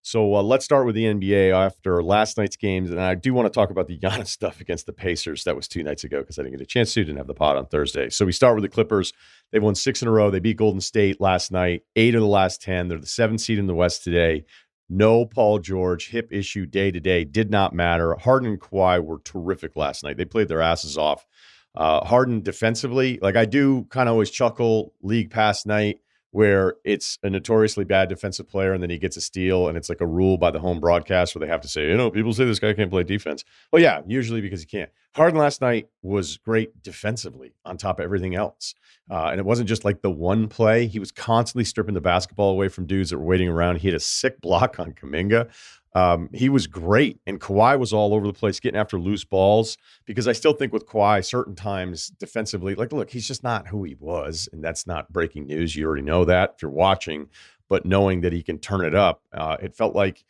So let's start with the NBA after last night's games. And I do want to talk about the Giannis stuff against the Pacers. That was 2 nights ago because I didn't get a chance to. Didn't have the pod on Thursday. So we start with the Clippers. They've won 6 in a row. They beat Golden State last night, 8 of the last 10. They're the 7th seed in the West today. No Paul George, hip issue day to day. Did not matter. Harden and Kawhi were terrific last night. They played their asses off. Harden defensively, like I do kind of always chuckle league past night where it's a notoriously bad defensive player and then he gets a steal and it's like a rule by the home broadcast where they have to say, people say this guy can't play defense. Well, yeah, usually because he can't. Harden last night was great defensively on top of everything else. And it wasn't just like the one play. He was constantly stripping the basketball away from dudes that were waiting around. He had a sick block on Kuminga. He was great, and Kawhi was all over the place getting after loose balls because I still think with Kawhi, certain times defensively, like, look, he's just not who he was, and that's not breaking news. You already know that if you're watching, but knowing that he can turn it up, it felt like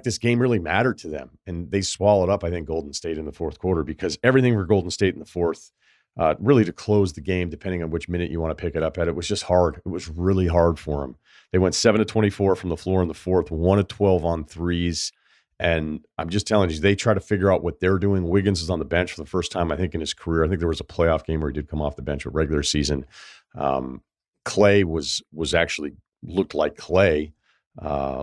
this game really mattered to them, and they swallowed up, I think, Golden State in the fourth quarter because everything for Golden State in the fourth, really to close the game, depending on which minute you want to pick it up at, it was just hard. It was really hard for them. They went 7 of 24 from the floor in the fourth, 1 of 12 on threes. And I'm just telling you, they try to figure out what they're doing. Wiggins is on the bench for the first time, I think, in his career. I think there was a playoff game where he did come off the bench with regular season. Clay was actually looked like Clay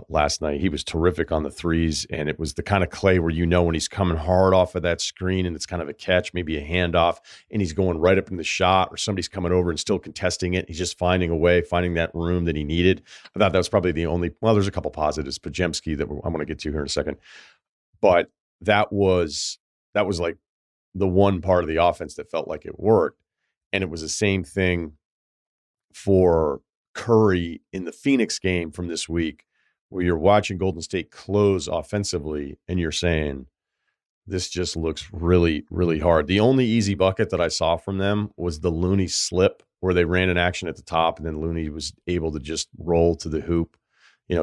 last night. He was terrific on the threes, and it was the kind of Clay where when he's coming hard off of that screen and it's kind of a catch, maybe a handoff, and he's going right up in the shot, or somebody's coming over and still contesting it. He's just finding a way, finding that room that he needed. I thought that was probably the only, well, there's a couple positives, Pajemski that I'm going to get to here in a second, but that was like the one part of the offense that felt like it worked. And it was the same thing for Curry in the Phoenix game from this week, where you're watching Golden State close offensively and you're saying, this just looks really, really hard. The only easy bucket that I saw from them was the Looney slip where they ran an action at the top and then Looney was able to just roll to the hoop.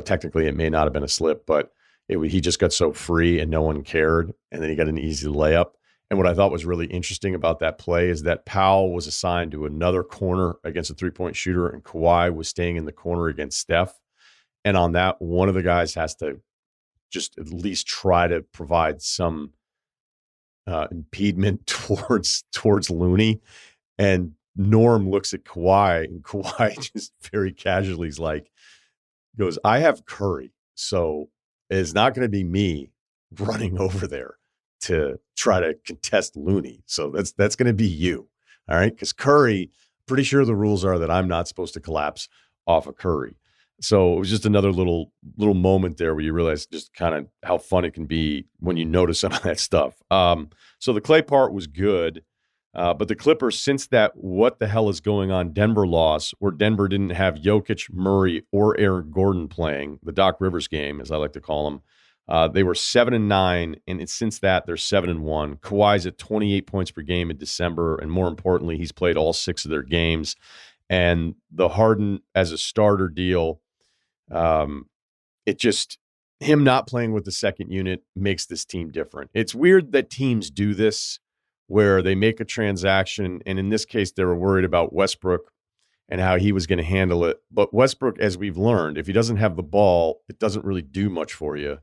Technically it may not have been a slip, but he just got so free and no one cared. And then he got an easy layup. And what I thought was really interesting about that play is that Powell was assigned to another corner against a three-point shooter, and Kawhi was staying in the corner against Steph. And on that, one of the guys has to just at least try to provide some impediment towards Looney. And Norm looks at Kawhi, and Kawhi just very casually goes, I have Curry, so it's not going to be me running over there to try to contest Looney. So that's going to be you. All right. Because Curry, pretty sure the rules are that I'm not supposed to collapse off of Curry. So it was just another little moment there where you realize just kind of how fun it can be when you notice some of that stuff. So the Clay part was good. But the Clippers, since that what the hell is going on Denver loss, where Denver didn't have Jokic, Murray, or Aaron Gordon playing, the Doc Rivers game, as I like to call them, they were 7-9, and since that, they're 7-1. Kawhi's at 28 points per game in December, and more importantly, he's played all 6 of their games. And the Harden as a starter deal, him not playing with the second unit makes this team different. It's weird that teams do this, where they make a transaction, and in this case, they were worried about Westbrook and how he was going to handle it. But Westbrook, as we've learned, if he doesn't have the ball, it doesn't really do much for you.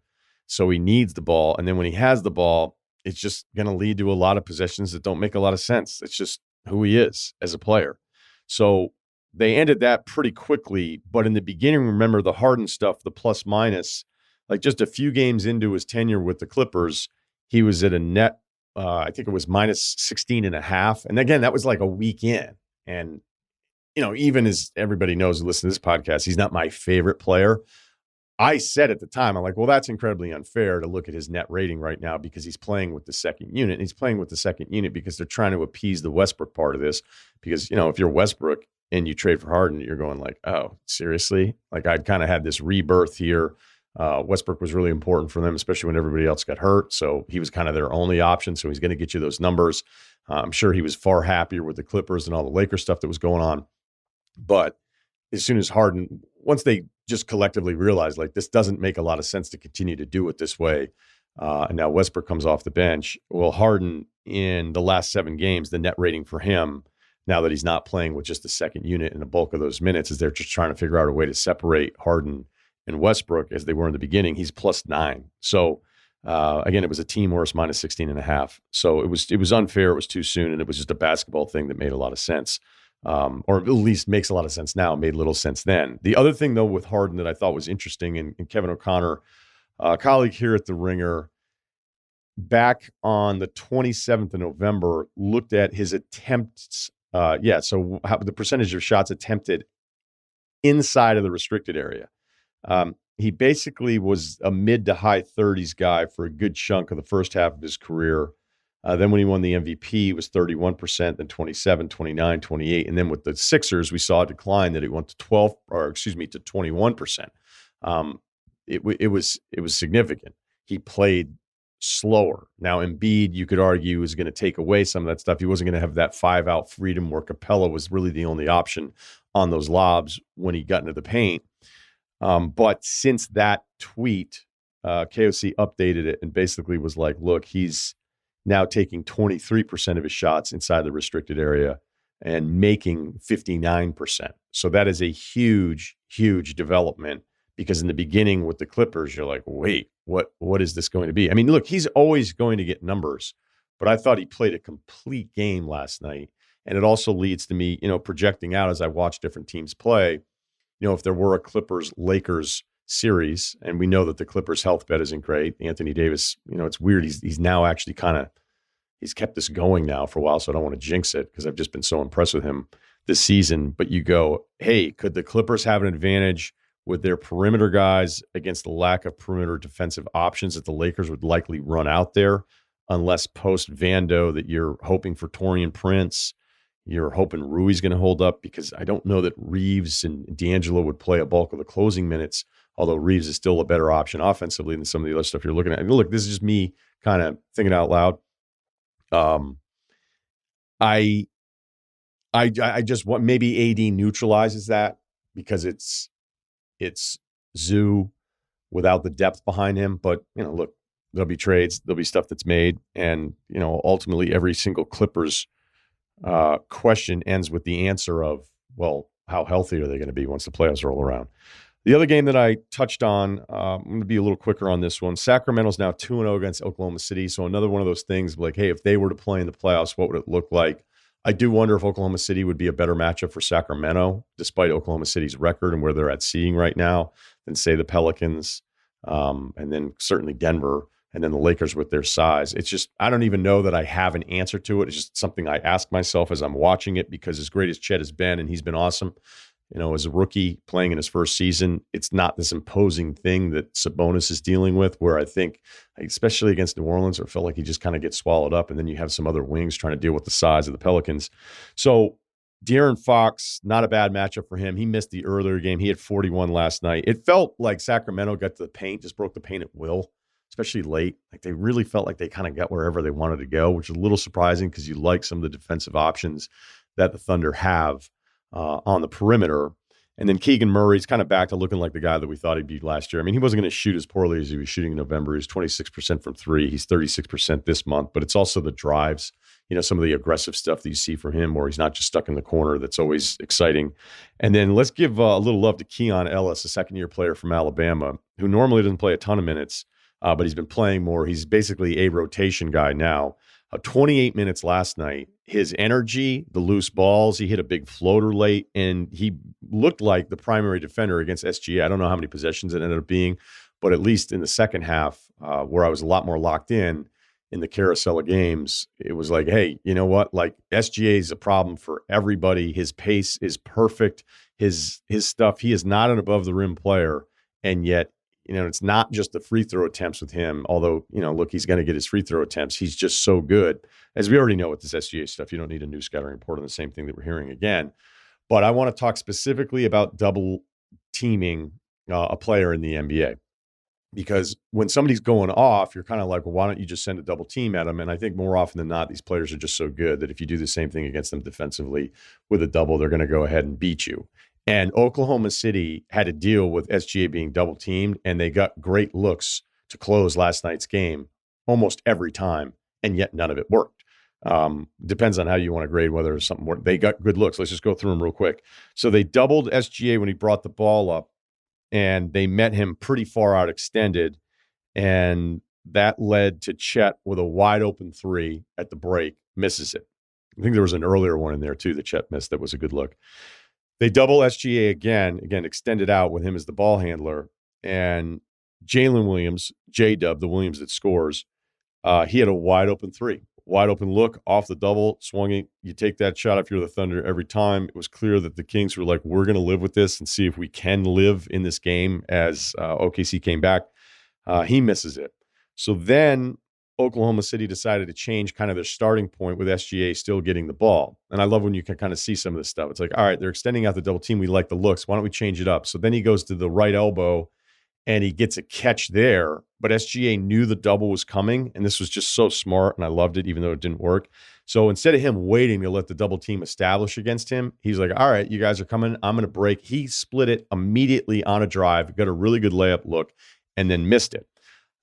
So he needs the ball. And then when he has the ball, it's just going to lead to a lot of possessions that don't make a lot of sense. It's just who he is as a player. So they ended that pretty quickly. But in the beginning, remember the Harden stuff, the plus minus, like just a few games into his tenure with the Clippers, he was at a net, I think it was minus 16.5. And again, that was like a week in. And, even as everybody knows who listens to this podcast, he's not my favorite player. I said at the time, I'm like, well, that's incredibly unfair to look at his net rating right now because he's playing with the second unit. And he's playing with the second unit because they're trying to appease the Westbrook part of this. Because, if you're Westbrook and you trade for Harden, you're going like, oh, seriously? Like I'd kind of had this rebirth here. Westbrook was really important for them, especially when everybody else got hurt. So he was kind of their only option. So he's going to get you those numbers. I'm sure he was far happier with the Clippers and all the Lakers stuff that was going on. But as soon as Harden, once they just collectively realized like this doesn't make a lot of sense to continue to do it this way, and now Westbrook comes off the bench. Well, Harden in the last 7 games, the net rating for him, now that he's not playing with just the second unit in the bulk of those minutes, is they're just trying to figure out a way to separate Harden and Westbrook as they were in the beginning, he's +9. So again, it was a team worst -16.5. So it was unfair. It was too soon, and it was just a basketball thing that made a lot of sense, or at least makes a lot of sense now. Made little sense then. The other thing though with Harden that I thought was interesting, and Kevin O'Connor, a colleague here at the Ringer, back on the 27th of November, looked at his attempts. So how, the percentage of shots attempted inside of the restricted area. He basically was a mid to high 30s guy for a good chunk of the first half of his career. Then when he won the MVP, it was 31%, then 27, 29, 28. And then with the Sixers, we saw a decline that it went to 21%. It was significant. He played slower. Now, Embiid, you could argue, is going to take away some of that stuff. He wasn't going to have that 5-out freedom where Capella was really the only option on those lobs when he got into the paint. But since that tweet, KOC updated it and basically was like, look, he's now taking 23% of his shots inside the restricted area and making 59%. So that is a huge, huge development, because in the beginning with the Clippers, you're like, wait, what is this going to be? I mean, look, he's always going to get numbers, but I thought he played a complete game last night. And it also leads to me, projecting out as I watch different teams play. If there were a Clippers-Lakers series, and we know that the Clippers' health bet isn't great. Anthony Davis, it's weird. He's now actually he's kept this going now for a while, so I don't want to jinx it because I've just been so impressed with him this season. But you go, hey, could the Clippers have an advantage with their perimeter guys against the lack of perimeter defensive options that the Lakers would likely run out there, unless post-Vando that you're hoping for Taurean Prince, you're hoping Rui's going to hold up, because I don't know that Reeves and D'Angelo would play a bulk of the closing minutes, although Reeves is still a better option offensively than some of the other stuff you're looking at. And look, this is just me kind of thinking out loud. I just want, maybe AD neutralizes that, because it's Zoo without the depth behind him. But, look, there'll be trades, there'll be stuff that's made. And, ultimately every single Clippers question ends with the answer of, well, how healthy are they going to be once the playoffs roll around? The other game that I touched on, I'm going to be a little quicker on this one. Sacramento's now 2-0 against Oklahoma City. So another one of those things like, hey, if they were to play in the playoffs, what would it look like? I do wonder if Oklahoma City would be a better matchup for Sacramento, despite Oklahoma City's record and where they're at seeding right now, than, say, the Pelicans, and then certainly Denver, and then the Lakers with their size. It's just, I don't even know that I have an answer to it. It's just something I ask myself as I'm watching it, because as great as Chet has been, and he's been awesome, as a rookie playing in his first season, it's not this imposing thing that Sabonis is dealing with, where I think, especially against New Orleans, it felt like he just kind of gets swallowed up, and then you have some other wings trying to deal with the size of the Pelicans. So De'Aaron Fox, not a bad matchup for him. He missed the earlier game. He had 41 last night. It felt like Sacramento got to the paint, just broke the paint at will, especially late. Like, they really felt like they kind of got wherever they wanted to go, which is a little surprising, because you like some of the defensive options that the Thunder have on the perimeter. And then Keegan Murray's kind of back to looking like the guy that we thought he'd be last year. I mean, he wasn't going to shoot as poorly as he was shooting in November. He was 26% from three. He's 36% this month, but it's also the drives, some of the aggressive stuff that you see from him, where he's not just stuck in the corner. That's always exciting. And then let's give a little love to Keon Ellis, a second-year player from Alabama, who normally doesn't play a ton of minutes, but he's been playing more. He's basically a rotation guy now. 28 minutes last night. His energy, the loose balls, he hit a big floater late, and he looked like the primary defender against SGA. I don't know how many possessions it ended up being, but at least in the second half, where I was a lot more locked in the carousel of games, it was like, hey, you know what? Like, SGA is a problem for everybody. His pace is perfect. His stuff, he is not an above the rim player, and yet, it's not just the free throw attempts with him, although, look, he's going to get his free throw attempts. He's just so good. As we already know with this SGA stuff, you don't need a new scouting report on the same thing that we're hearing again. But I want to talk specifically about double teaming a player in the NBA, because when somebody's going off, you're kind of like, well, why don't you just send a double team at them? And I think more often than not, these players are just so good that if you do the same thing against them defensively with a double, they're going to go ahead and beat you. And Oklahoma City had to deal with SGA being double teamed, and they got great looks to close last night's game almost every time, and yet none of it worked. Depends on how you want to grade whether something worked. They got good looks. Let's just go through them real quick. So they doubled SGA when he brought the ball up. and they met him pretty far out extended, and that led to Chet with a wide open three at the break, misses it. I think there was an earlier one in there too that Chet missed that was a good look. They double SGA again, extended out with him as the ball handler, and Jalen Williams, J-Dub, the Williams that scores, he had a wide open three. Wide open look off the double, swung it. You take that shot if you're the Thunder every time. It was clear that the Kings were like, we're going to live with this and see if we can live in this game as OKC came back. He misses it. So then Oklahoma City decided to change kind of their starting point with SGA still getting the ball. And I love when you can kind of see some of this stuff. It's like, all right, they're extending out the double team. We like the looks. Why don't we change it up? So then he goes to the right elbow and he gets a catch there. But SGA knew the double was coming. And this was just so smart. And I loved it, even though it didn't work. So instead of him waiting to let the double team establish against him, he's like, all right, you guys are coming. I'm going to break. He split it immediately on a drive, got a really good layup look, and then missed it.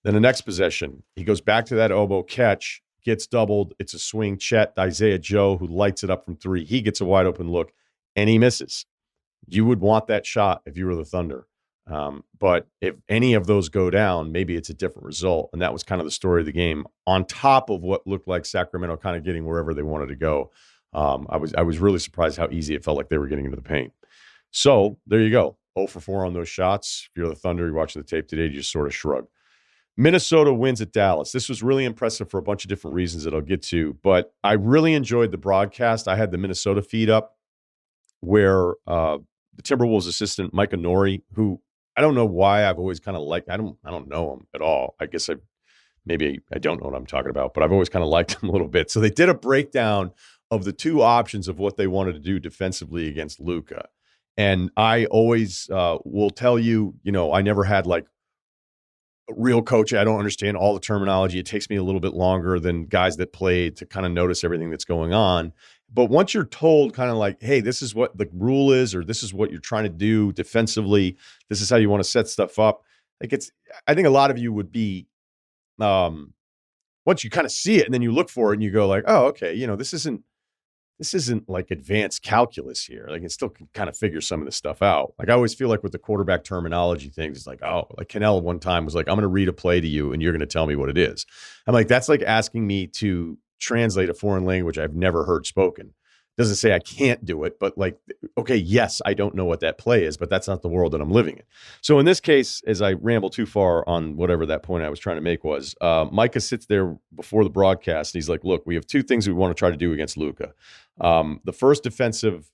Then the next possession, he goes back to that elbow catch, gets doubled. It's a swing. Chet, Isaiah Joe, who lights it up from three. He gets a wide open look, and he misses. You would want that shot if you were the Thunder. But if any of those go down, maybe it's a different result. And that was kind of the story of the game, on top of what looked like Sacramento kind of getting wherever they wanted to go. I was really surprised how easy it felt like they were getting into the paint. So there you go. 0 for 4 on those shots. If you're the Thunder, you're watching the tape today, you just sort of shrug. Minnesota wins at Dallas. This was really impressive for a bunch of different reasons that I'll get to, but I really enjoyed the broadcast. I had the Minnesota feed up where the Timberwolves assistant, Micah Nori, who I don't know why I've always kind of liked. I don't know him at all. I guess maybe I don't know what I'm talking about, but I've always kind of liked him a little bit. So they did a breakdown of the two options of what they wanted to do defensively against Luka. And I always will tell you, I never had like a real coach. I don't understand all the terminology. It takes me a little bit longer than guys that play to kind of notice everything that's going on. But once you're told kind of like, hey, this is what the rule is, or this is what you're trying to do defensively, this is how you want to set stuff up. I think a lot of you would be, once you kind of see it and then you look for it and you go like, oh, okay, this isn't like advanced calculus here. Like, it still can kind of figure some of this stuff out. Like, I always feel like with the quarterback terminology things, it's like, oh, like Cannell one time was like, I'm going to read a play to you and you're going to tell me what it is. I'm like, that's like asking me to translate a foreign language I've never heard spoken. Doesn't say I can't do it, but like, okay, yes, I don't know what that play is, but that's not the world that I'm living in. So in this case, as I ramble too far on whatever that point I was trying to make was, Micah sits there before the broadcast and he's like, look, we have two things we want to try to do against Luka. The first defensive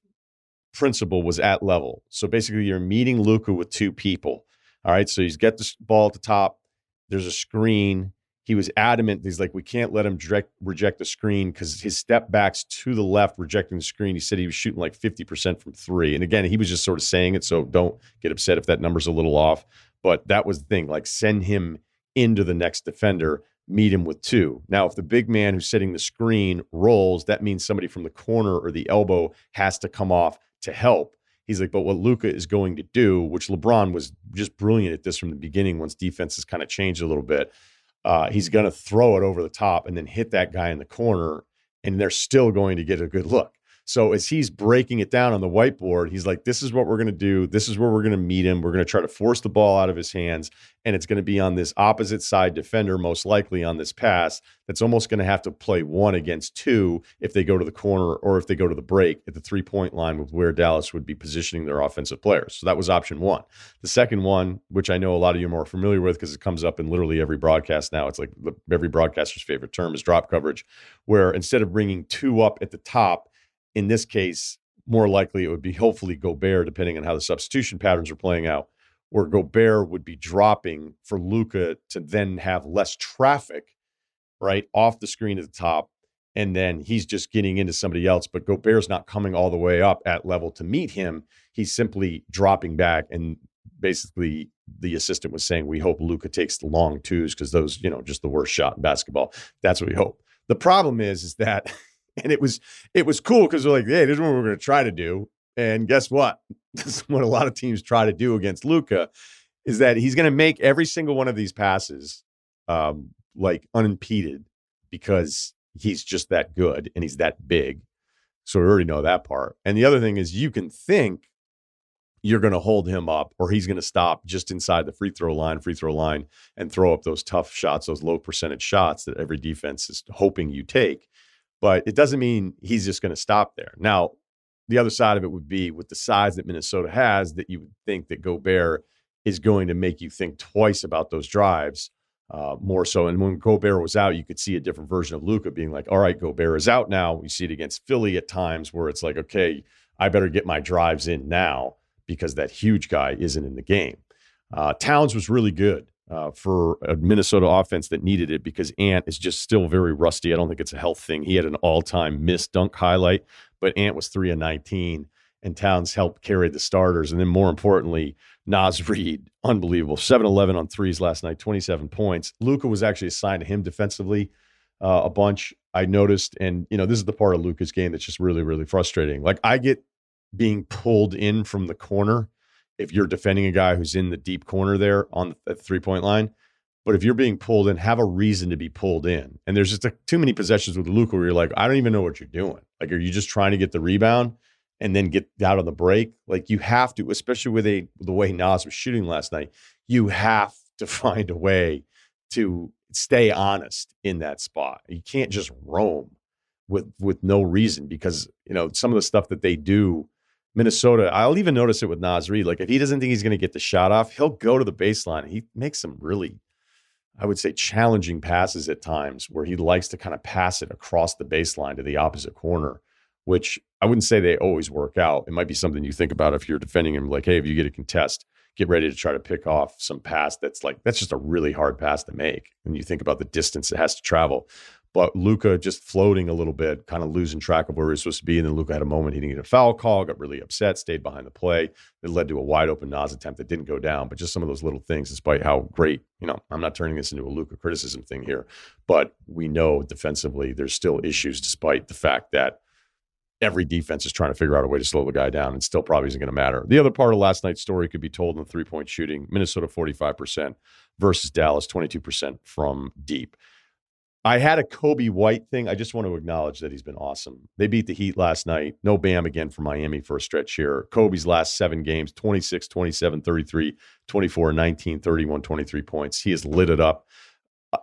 principle was at level. So basically you're meeting Luka with two people. All right. So he's got the ball at the top. There's a screen. He was adamant. He's like, we can't let him reject the screen because his step backs to the left, rejecting the screen. He said he was shooting like 50% from three. And again, he was just sort of saying it. So don't get upset if that number's a little off. But that was the thing, like send him into the next defender, meet him with two. Now, if the big man who's setting the screen rolls, that means somebody from the corner or the elbow has to come off to help. He's like, but what Luka is going to do, which LeBron was just brilliant at this from the beginning once defenses kind of changed a little bit, he's going to throw it over the top and then hit that guy in the corner, and they're still going to get a good look. So as he's breaking it down on the whiteboard, he's like, this is what we're going to do. This is where we're going to meet him. We're going to try to force the ball out of his hands, and it's going to be on this opposite side defender, most likely on this pass, that's almost going to have to play 1 against 2 if they go to the corner or if they go to the break at the 3-point line with where Dallas would be positioning their offensive players. So that was option 1. The second one, which I know a lot of you are more familiar with because it comes up in literally every broadcast now, it's like every broadcaster's favorite term is drop coverage, where instead of bringing 2 up at the top, in this case, more likely it would be hopefully Gobert, depending on how the substitution patterns are playing out, where Gobert would be dropping for Luka to then have less traffic, right, off the screen at the top, and then he's just getting into somebody else, but Gobert's not coming all the way up at level to meet him. He's simply dropping back, and basically the assistant was saying, we hope Luka takes the long twos because those, just the worst shot in basketball. That's what we hope. The problem is that and it was cool because they're like, hey, this is what we're going to try to do. And guess what? This is what a lot of teams try to do against Luka, is that he's going to make every single one of these passes like unimpeded because he's just that good and he's that big. So we already know that part. And the other thing is you can think you're going to hold him up, or he's going to stop just inside the free throw line, and throw up those tough shots, those low percentage shots that every defense is hoping you take. But it doesn't mean he's just going to stop there. Now, the other side of it would be with the size that Minnesota has, that you would think that Gobert is going to make you think twice about those drives, more so. And when Gobert was out, you could see a different version of Luka being like, all right, Gobert is out now. We see it against Philly at times where it's like, okay, I better get my drives in now because that huge guy isn't in the game. Towns was really good for a Minnesota offense that needed it because Ant is just still very rusty. I don't think it's a health thing. He had an all-time missed dunk highlight, but Ant was 3 of 19, and Towns helped carry the starters. And then more importantly, Naz Reid, unbelievable. 7-11 on threes last night, 27 points. Luka was actually assigned to him defensively a bunch, I noticed. And, this is the part of Luka's game that's just really, really frustrating. Like, I get being pulled in from the corner if you're defending a guy who's in the deep corner there on the 3-point line. But if you're being pulled in, have a reason to be pulled in. And there's just too many possessions with Luka where you're like, I don't even know what you're doing. Like, are you just trying to get the rebound and then get out on the break? Like, you have to, especially with the way Naz was shooting last night, you have to find a way to stay honest in that spot. You can't just roam with no reason because, some of the stuff that they do, Minnesota, I'll even notice it with Naz Reid. Like, if he doesn't think he's going to get the shot off, he'll go to the baseline. He makes some really, I would say, challenging passes at times where he likes to kind of pass it across the baseline to the opposite corner, which I wouldn't say they always work out. It might be something you think about if you're defending him. Like, hey, if you get a contest, get ready to try to pick off some pass that's just a really hard pass to make when you think about the distance it has to travel. But Luka just floating a little bit, kind of losing track of where he was supposed to be. And then Luka had a moment, he didn't get a foul call, got really upset, stayed behind the play. It led to a wide open Naz attempt that didn't go down. But just some of those little things, despite how great, I'm not turning this into a Luka criticism thing here, but we know defensively there's still issues despite the fact that every defense is trying to figure out a way to slow the guy down and still probably isn't going to matter. The other part of last night's story could be told in the 3-point shooting. Minnesota 45% versus Dallas 22% from deep. I had a Kobe White thing. I just want to acknowledge that he's been awesome. They beat the Heat last night. No Bam again for Miami for a stretch here. Kobe's last 7 games, 26, 27, 33, 24, 19, 31, 23 points. He has lit it up.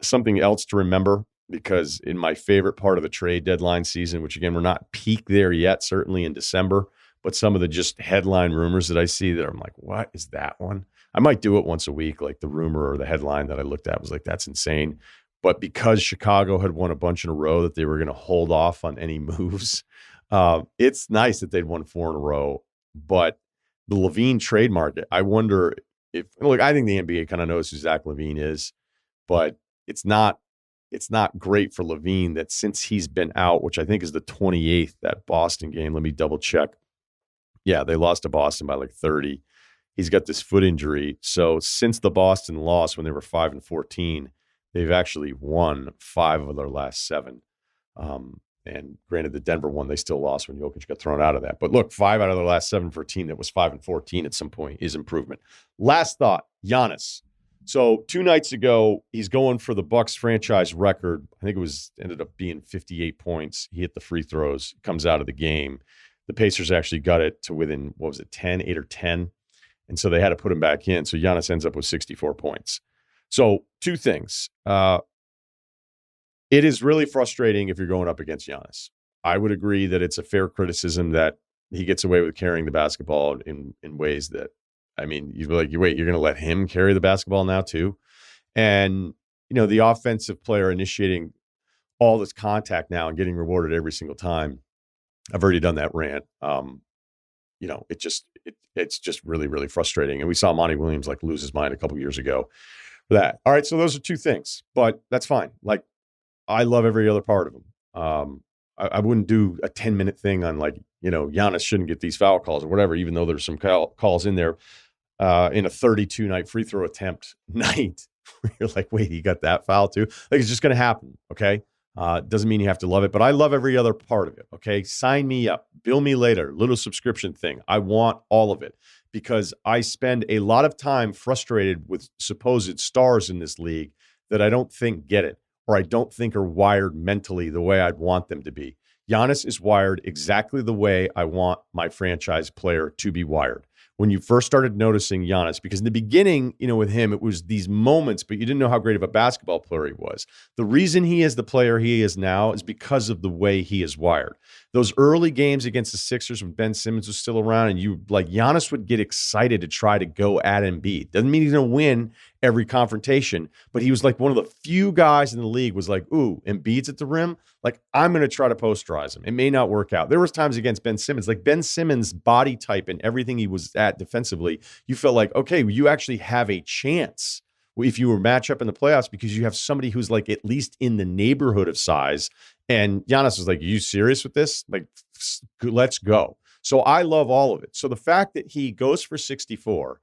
Something else to remember, because in my favorite part of the trade deadline season, which again, we're not peak there yet, certainly in December, but some of the just headline rumors that I see that I'm like, what is that one? I might do it once a week, like the rumor or the headline that I looked at was like, that's insane. But because Chicago had won a bunch in a row that they were going to hold off on any moves, it's nice that they'd won 4 in a row. But the LaVine trade market, I wonder if, look, I think the NBA kind of knows who Zach LaVine is, but it's not great for LaVine that since he's been out, which I think is the 28th, that Boston game. Let me double check. Yeah, they lost to Boston by like 30. He's got this foot injury. So since the Boston loss when they were 5-14, they've actually won 5 of their last 7. And granted, the Denver one, they still lost when Jokic got thrown out of that. But look, 5 out of their last 7 for a team that was 5-14 at some point is improvement. Last thought, Giannis. So 2 nights ago, he's going for the Bucks franchise record. I think ended up being 58 points. He hit the free throws, comes out of the game. The Pacers actually got it to within, 8 or 10. And so they had to put him back in. So Giannis ends up with 64 points. So 2 things. It is really frustrating if you're going up against Giannis. I would agree that it's a fair criticism that he gets away with carrying the basketball in ways that, you'd be like, wait, you're going to let him carry the basketball now too? And, the offensive player initiating all this contact now and getting rewarded every single time. I've already done that rant. It's just really, really frustrating. And we saw Monty Williams lose his mind a couple years ago for that. All right, so those are 2 things, but that's fine. I love every other part of him. I wouldn't do a 10-minute thing on Giannis shouldn't get these foul calls or whatever, even though there's some calls in there in a 32-night free throw attempt night. You're like, wait, he got that foul too? It's just going to happen, okay? Doesn't mean you have to love it, but I love every other part of it, okay? Sign me up. Bill me later. Little subscription thing. I want all of it because I spend a lot of time frustrated with supposed stars in this league that I don't think get it or I don't think are wired mentally the way I'd want them to be. Giannis is wired exactly the way I want my franchise player to be wired, when you first started noticing Giannis, because in the beginning, with him, it was these moments, but you didn't know how great of a basketball player he was. The reason he is the player he is now is because of the way he is wired. Those early games against the Sixers when Ben Simmons was still around, and Giannis would get excited to try to go at Embiid. Doesn't mean he's going to win every confrontation, but he was like one of the few guys in the league was like, ooh, Embiid's at the rim. Like, I'm going to try to posterize him. It may not work out. There was times against Ben Simmons, like Ben Simmons' body type and everything he was at defensively, you felt like, okay, you actually have a chance if you were match up in the playoffs because you have somebody who's like at least in the neighborhood of size. And Giannis was like, are you serious with this? Like, let's go. So I love all of it. So the fact that he goes for 64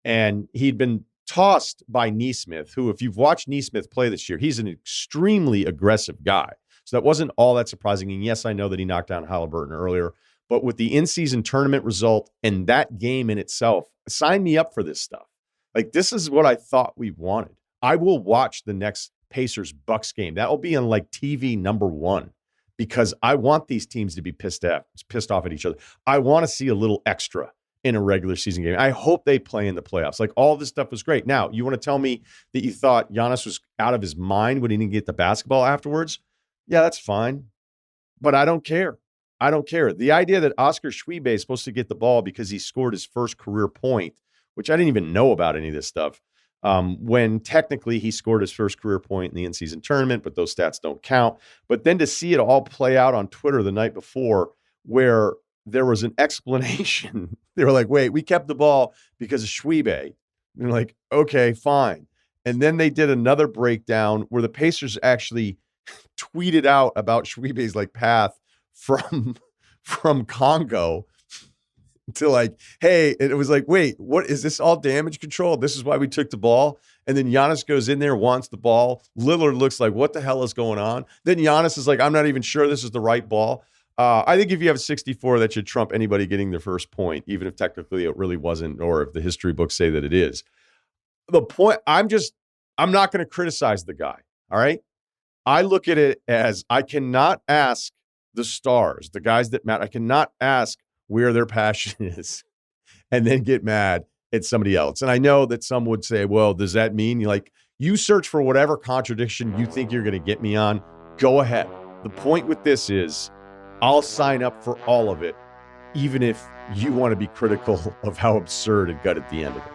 and he'd been tossed by Nesmith, who, if you've watched Nesmith play this year, he's an extremely aggressive guy. So that wasn't all that surprising. And yes, I know that he knocked down Halliburton earlier, but with the in-season tournament result and that game in itself, sign me up for this stuff. Like, this is what I thought we wanted. I will watch the next Pacers-Bucks game. That will be on like TV number one because I want these teams to be pissed off at each other. I want to see a little extra in a regular season game. I hope they play in the playoffs. Like, all this stuff was great. Now, you want to tell me that you thought Giannis was out of his mind when he didn't get the basketball afterwards? Yeah, that's fine. But I don't care. I don't care. The idea that Oscar Schwebe is supposed to get the ball because he scored his first career point, which I didn't even know about any of this stuff, when technically he scored his first career point in the in-season tournament, but those stats don't count. But then to see it all play out on Twitter the night before where there was an explanation. They were like, wait, we kept the ball because of Schwebe. And they're like, okay, fine. And then they did another breakdown where the Pacers actually tweeted out about Schwebe's like path from Congo to like, hey, and it was like, wait, what is this all damage control? This is why we took the ball. And then Giannis goes in there, wants the ball. Lillard looks like, what the hell is going on? Then Giannis is like, I'm not even sure this is the right ball. I think if you have a 64, that should trump anybody getting their first point, even if technically it really wasn't, or if the history books say that it is. The point, I'm not going to criticize the guy, all right? I look at it as I cannot ask the stars, the guys that matter, I cannot ask where their passion is and then get mad at somebody else. And I know that some would say, well, does that mean you search for whatever contradiction you think you're going to get me on? Go ahead. The point with this is I'll sign up for all of it, even if you want to be critical of how absurd it got at the end of it.